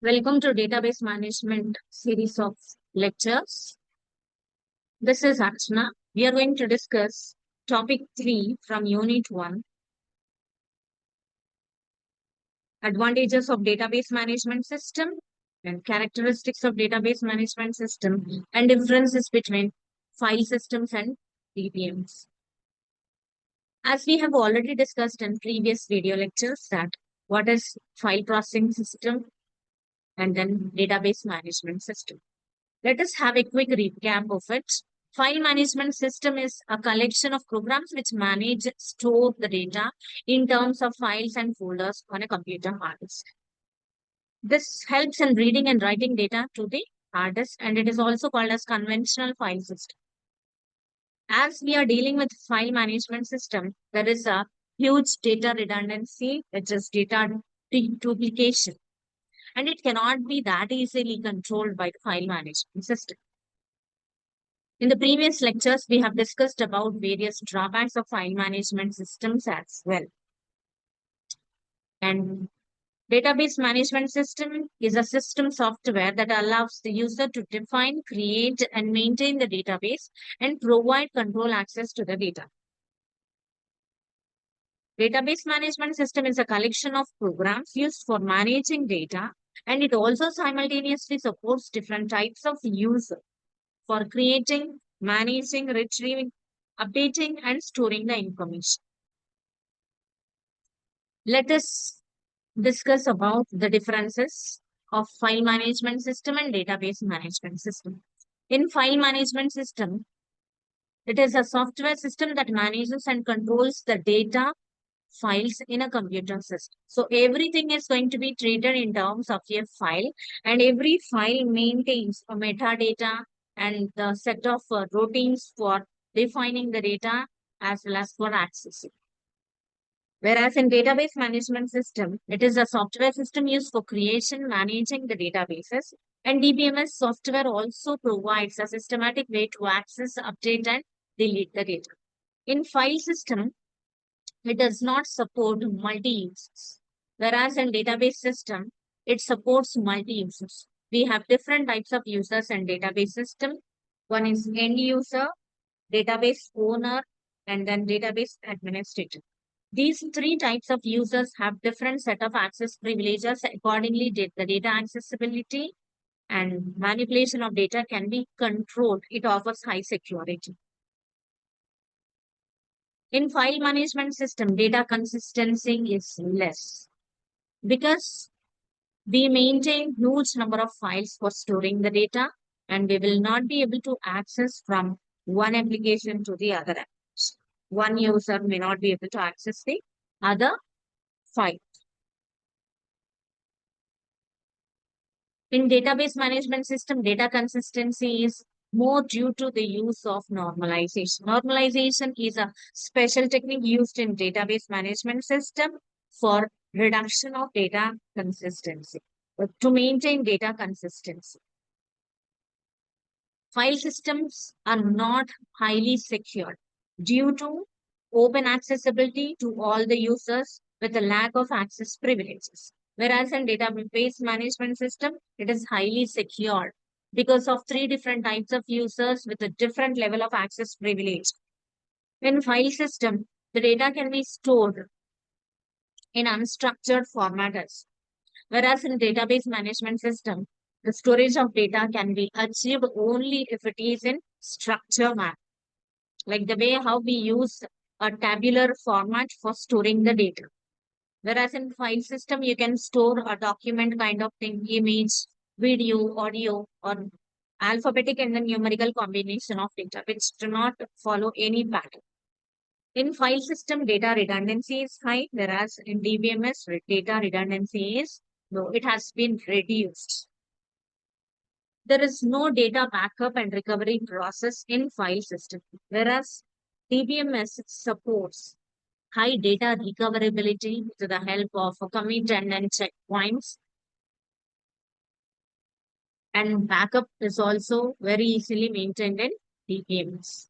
Welcome to Database Management series of lectures. This is Archana. We are going to discuss topic 3 from Unit 1, advantages of database management system and characteristics of database management system and differences between file systems and DBMS. As we have already discussed in previous video lectures that what is file processing system and then database management system. Let us have a quick recap of it. File management system is a collection of programs which manage, store the data in terms of files and folders on a computer hard disk. This helps in reading and writing data to the hard disk, and it is also called as conventional file system. As we are dealing with file management system, there is a huge data redundancy, which is data duplication, and it cannot be that easily controlled by the file management system. In the previous lectures, we have discussed about various drawbacks of file management systems as well. And database management system is a system software that allows the user to define, create, and maintain the database and provide control access to the data. Database management system is a collection of programs used for managing data, and it also simultaneously supports different types of user for creating, managing, retrieving, updating, and storing the information. Let us discuss about the differences of file management system and database management system. In file management system, it is a software system that manages and controls the data files in a computer system. So everything is going to be treated in terms of a file, and every file maintains a metadata and the set of routines for defining the data as well as for accessing. Whereas in database management system, it is a software system used for creation, managing the databases, and DBMS software also provides a systematic way to access, update, and delete the data. In file system, it does not support multi-users, whereas in database system, it supports multi-users. We have different types of users in database system. One is end user, database owner, and then database administrator. These three types of users have different set of access privileges. Accordingly, the data accessibility and manipulation of data can be controlled. It offers high security. In file management system, data consistency is less because we maintain huge number of files for storing the data, and we will not be able to access from one application to the other application. One user may not be able to access the other file. In database management system, data consistency is more due to the use of normalization. Normalization is a special technique used in database management system for reduction of data consistency, to maintain data consistency. File systems are not highly secure due to open accessibility to all the users with a lack of access privileges. Whereas in database management system, it is highly secured because of three different types of users with a different level of access privilege. In file system, the data can be stored in unstructured formats. Whereas in database management system, the storage of data can be achieved only if it is in structure map, like the way how we use a tabular format for storing the data. Whereas in file system, you can store a document kind of thing, image, video, audio, or alphabetic and the numerical combination of data, which do not follow any pattern. In file system, data redundancy is high, whereas in DBMS, data redundancy is low. It has been reduced. There is no data backup and recovery process in file system, whereas DBMS supports high data recoverability to the help of commit and then checkpoints. And backup is also very easily maintained in DBMS.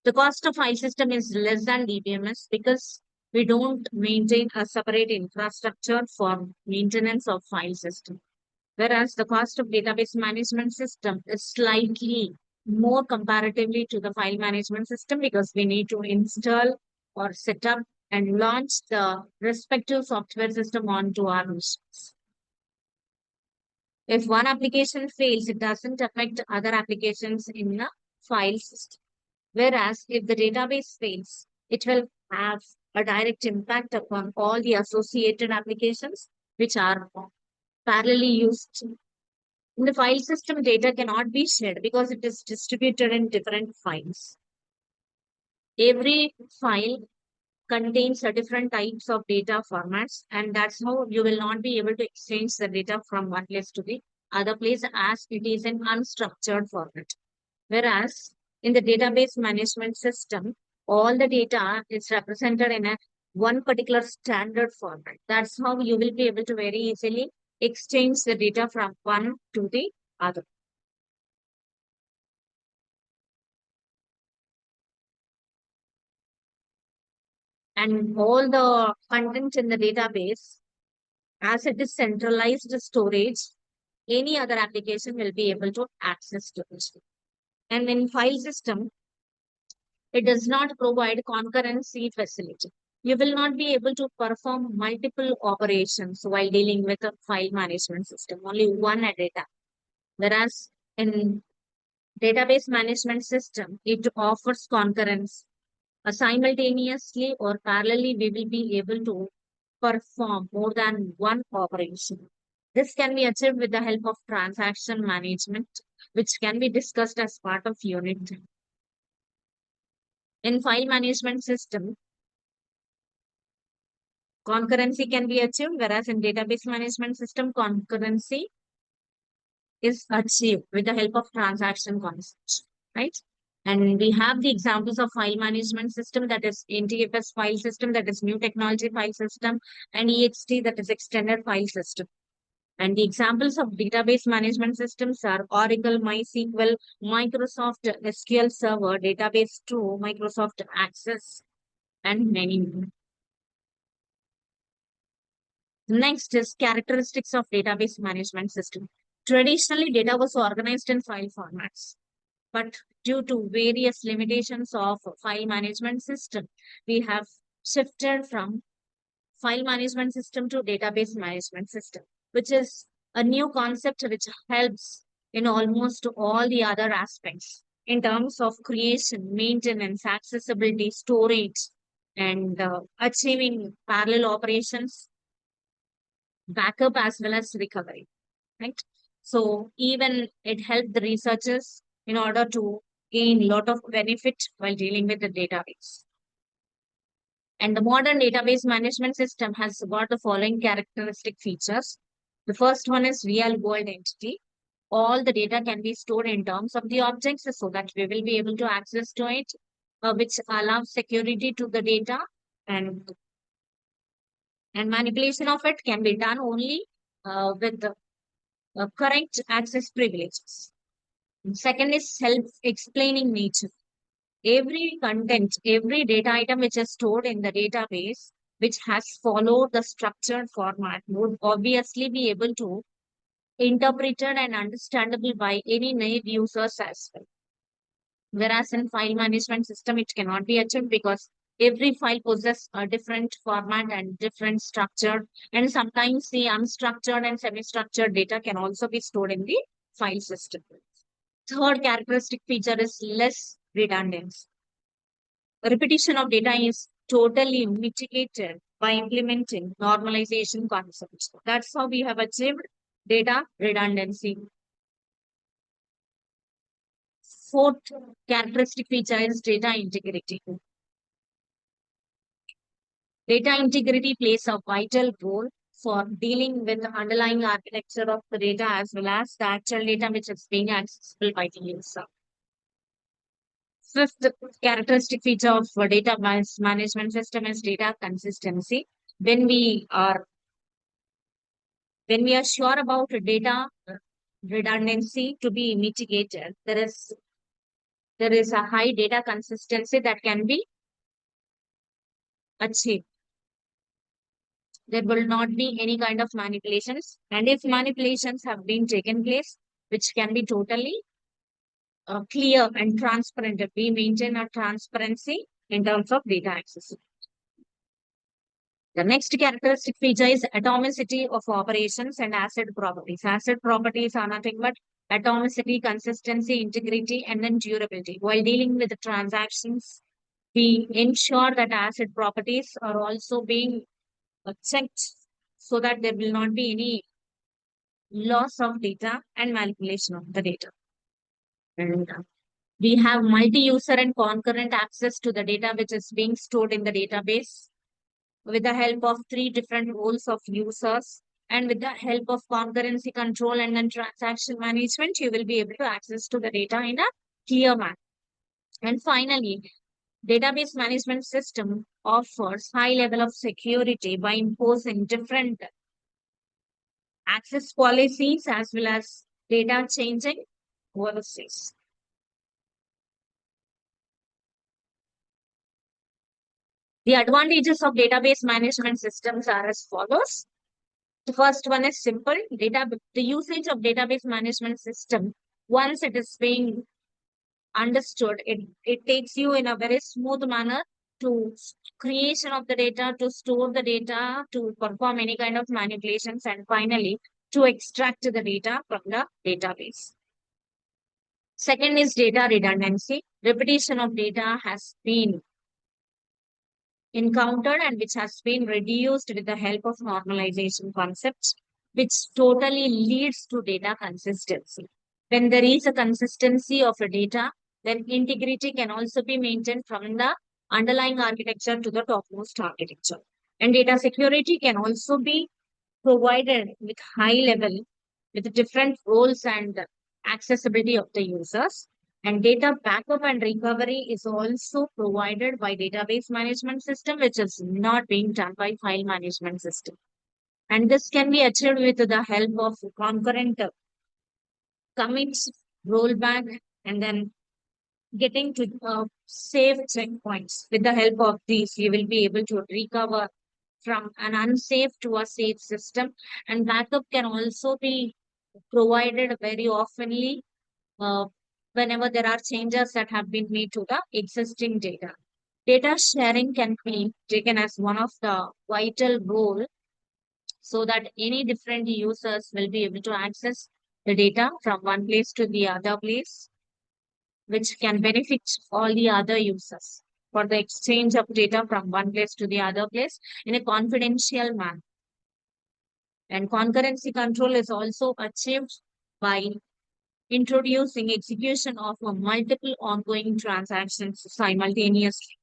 The cost of file system is less than DBMS because we don't maintain a separate infrastructure for maintenance of file system. whereas the cost of database management system is slightly more comparatively to the file management system because we need to install or set up and launch the respective software system onto our machines. If one application fails, it doesn't affect other applications in the file system. Whereas if the database fails, it will have a direct impact upon all the associated applications which are parallelly used. In the file system, data cannot be shared because it is distributed in different files. Every file contains a different types of data formats, and that's how you will not be able to exchange the data from one place to the other place as it is an unstructured format. Whereas in the database management system, all the data is represented in a one particular standard format. That's how you will be able to very easily exchange the data from one to the other. And all the content in the database, as it is centralized storage, any other application will be able to access to it. And in file system, it does not provide concurrency facility. You will not be able to perform multiple operations while dealing with a file management system, only one at a time. Whereas in database management system, it offers concurrence. Simultaneously or parallelly, we will be able to perform more than one operation. This can be achieved with the help of transaction management, which can be discussed as part of unit 10. In file management system, concurrency can be achieved, whereas in database management system, concurrency is achieved with the help of transaction concepts, right? And we have the examples of file management system, that is NTFS file system, that is new technology file system, and EXT, that is extended file system. And the examples of database management systems are Oracle, MySQL, Microsoft SQL Server, Database 2, Microsoft Access, and many more. Next is characteristics of database management system. Traditionally, data was organized in file formats, but due to various limitations of file management system, we have shifted from file management system to database management system, which is a new concept which helps in almost all the other aspects in terms of creation, maintenance, accessibility, storage, and achieving parallel operations, backup as well as recovery, right? So even it helped the researchers in order to gain a lot of benefit while dealing with the database. And the modern database management system has got the following characteristic features. The first one is real world entity. All the data can be stored in terms of the objects so that we will be able to access to it, which allows security to the data, and manipulation of it can be done only with the correct access privileges. Second is self-explaining nature. Every content, every data item which is stored in the database, which has followed the structured format, would obviously be able to interpreted and understandable by any naive users as well. Whereas in file management system, it cannot be achieved because every file possesses a different format and different structure. And sometimes the unstructured and semi-structured data can also be stored in the file system. Third characteristic feature is less redundancy. Repetition of data is totally mitigated by implementing normalization concepts. That's how we have achieved data redundancy. Fourth characteristic feature is data integrity. Data integrity plays a vital role for dealing with the underlying architecture of the data as well as the actual data which is being accessible by the user. Fifth characteristic feature of a management system is data consistency. When we are sure about data redundancy to be mitigated, there is a high data consistency that can be achieved. There will not be any kind of manipulations. And if manipulations have been taken place, which can be totally clear and transparent, we maintain a transparency in terms of data access. The next characteristic feature is atomicity of operations and asset properties. Asset properties are nothing but atomicity, consistency, integrity, and then durability. While dealing with the transactions, we ensure that asset properties are also being checked so that there will not be any loss of data and manipulation of the data. And we have multi-user and concurrent access to the data which is being stored in the database with the help of three different roles of users, and with the help of concurrency control and then transaction management, you will be able to access to the data in a clear manner. And finally, database management system offers high level of security by imposing different access policies as well as data changing policies. The advantages of database management systems are as follows. The first one is simple data. The usage of database management system, once it is being understood, it takes you in a very smooth manner to creation of the data, to store the data, to perform any kind of manipulations, and finally to extract the data from the database. Second is data redundancy. Repetition of data has been encountered and which has been reduced with the help of normalization concepts, which totally leads to data consistency. When there is a consistency of a data, then integrity can also be maintained from the underlying architecture to the topmost architecture. And data security can also be provided with high level with different roles and accessibility of the users. And data backup and recovery is also provided by database management system, which is not being done by file management system. And this can be achieved with the help of concurrent commits, rollback, and then getting to save checkpoints. With the help of these, you will be able to recover from an unsafe to a safe system. And backup can also be provided very oftenly uh, whenever there are changes that have been made to the existing data. Data sharing can be taken as one of the vital role so that any different users will be able to access the data from one place to the other place, which can benefit all the other users for the exchange of data from one place to the other place in a confidential manner. And concurrency control is also achieved by introducing execution of multiple ongoing transactions simultaneously,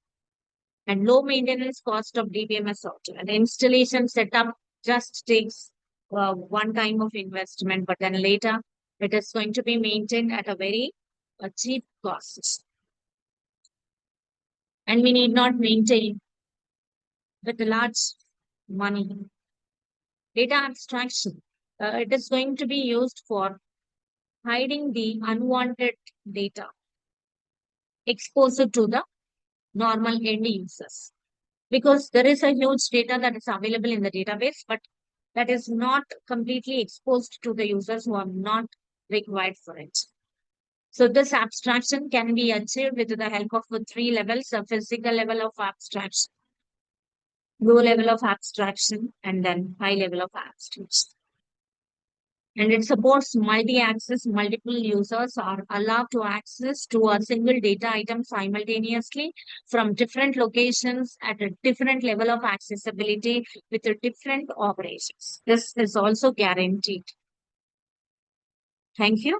and low maintenance cost of DBMS software. The installation setup just takes one time of investment, but then later it is going to be maintained at a very cheap cost. And we need not maintain with large money. Data abstraction. It is going to be used for hiding the unwanted data exposed to the normal end users, because there is a huge data that is available in the database, but that is not completely exposed to the users who are not required for it. So this abstraction can be achieved with the help of three levels: a physical level of abstraction, low level of abstraction, and then high level of abstraction. And it supports multi-access. Multiple users are allowed to access to a single data item simultaneously from different locations at a different level of accessibility with a different operations. This is also guaranteed. Thank you.